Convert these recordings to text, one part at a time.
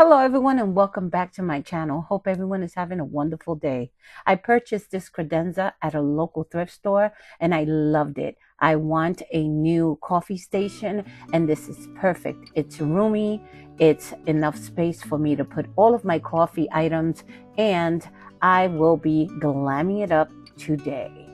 Hello everyone and welcome back to my channel. Hope everyone is having a wonderful day. I purchased this credenza at a local thrift store and I loved it. I want a new coffee station and this is perfect. It's roomy, it's enough space for me to put all of my coffee items, and I will be glamming it up today.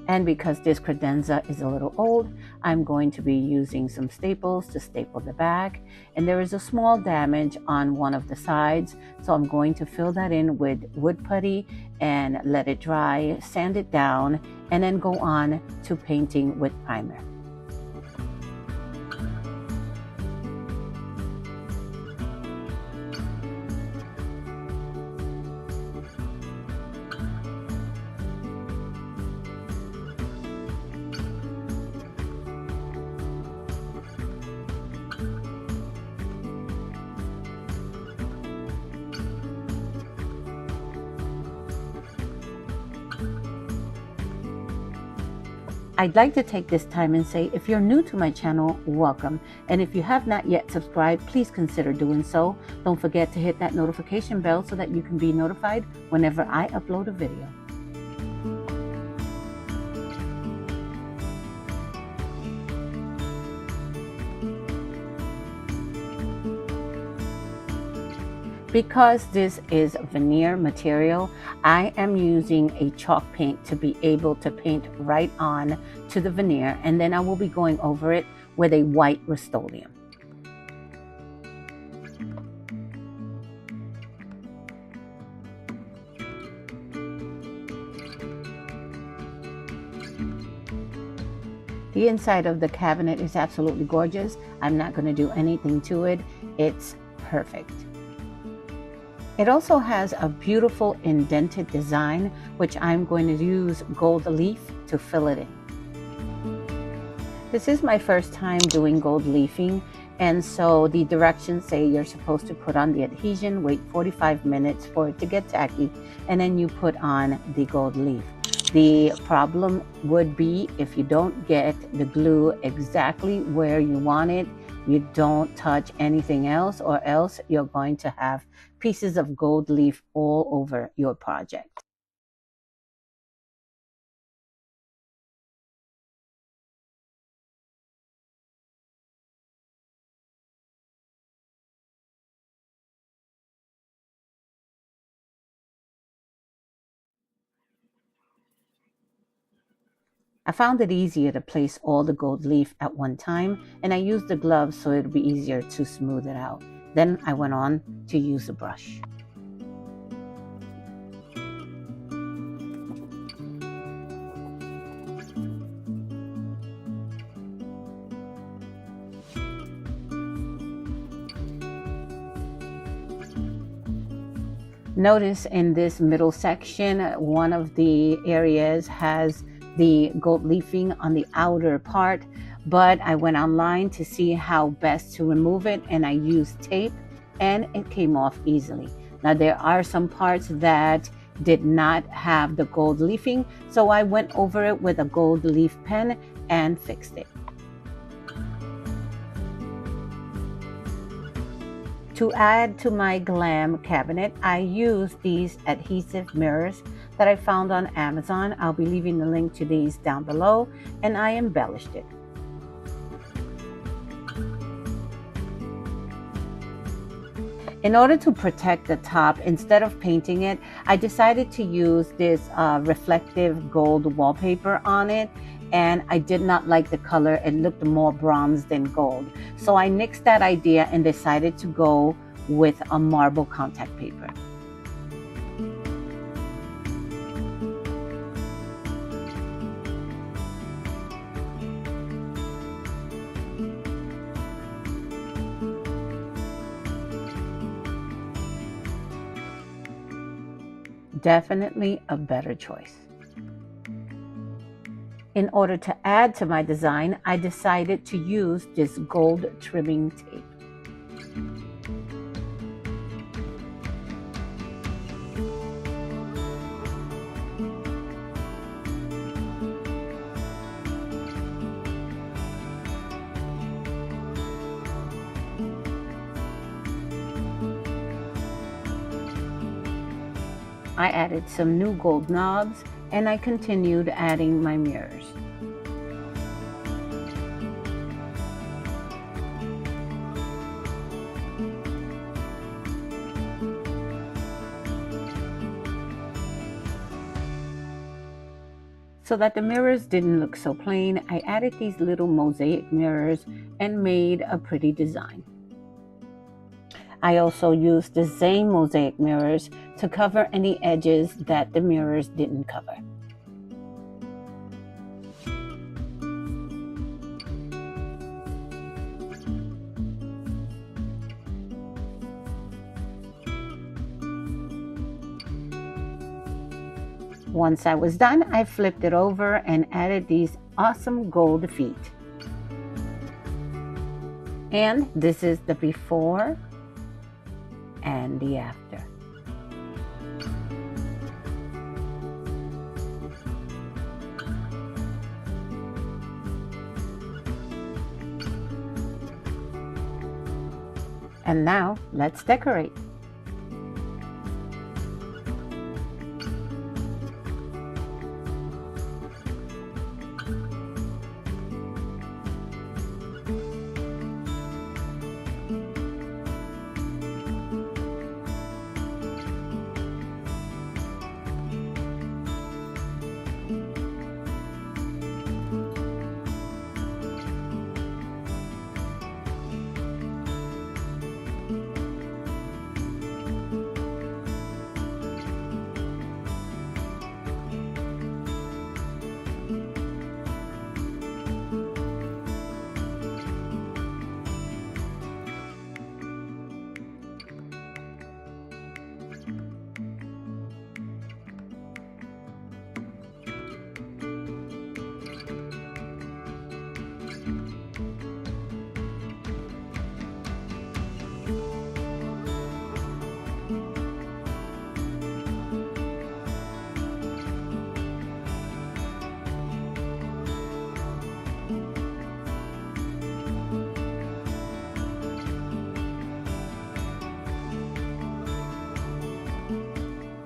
And because this credenza is a little old, I'm going to be using some staples to staple the back. And there is a small damage on one of the sides, so I'm going to fill that in with wood putty and let it dry, sand it down, and then go on to painting with primer. I'd like to take this time and say, if you're new to my channel, welcome. And if you have not yet subscribed, please consider doing so. Don't forget to hit that notification bell so that you can be notified whenever I upload a video. Because this is veneer material, I am using a chalk paint to be able to paint right on to the veneer, and then I will be going over it with a white Rust-Oleum. The inside of the cabinet is absolutely gorgeous. I'm not going to do anything to it. It's perfect. It also has a beautiful indented design, which I'm going to use gold leaf to fill it in. This is my first time doing gold leafing, and so the directions say you're supposed to put on the adhesion, wait 45 minutes for it to get tacky, and then you put on the gold leaf. The problem would be if you don't get the glue exactly where you want it, you don't touch anything else, or else you're going to have pieces of gold leaf all over your project. I found it easier to place all the gold leaf at one time, and I used the gloves so it'd be easier to smooth it out. Then I went on to use a brush. Notice in this middle section, one of the areas has the gold leafing on the outer part, but I went online to see how best to remove it, and I used tape and it came off easily. Now there are some parts that did not have the gold leafing, so I went over it with a gold leaf pen and fixed it. To add to my glam cabinet, I used these adhesive mirrors that I found on Amazon. I'll be leaving the link to these down below, and I embellished it. In order to protect the top, instead of painting it, I decided to use this reflective gold wallpaper on it, and I did not like the color. It looked more bronze than gold. So I nixed that idea and decided to go with a marble contact paper. Definitely a better choice. In order to add to my design, I decided to use this gold trimming tape. I added some new gold knobs, and I continued adding my mirrors. So that the mirrors didn't look so plain, I added these little mosaic mirrors and made a pretty design. I also used the same mosaic mirrors to cover any edges that the mirrors didn't cover. Once I was done, I flipped it over and added these awesome gold feet. And this is the before and the after. And now let's decorate.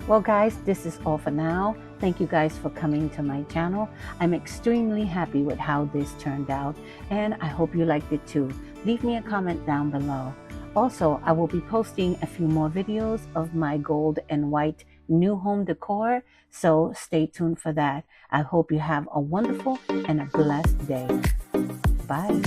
Well guys, this is all for now. Thank you guys for coming to my channel. I'm extremely happy with how this turned out, and I hope you liked it too. Leave me a comment down below. Also, I will be posting a few more videos of my gold and white new home decor, so stay tuned for that. I hope you have a wonderful and a blessed day. Bye.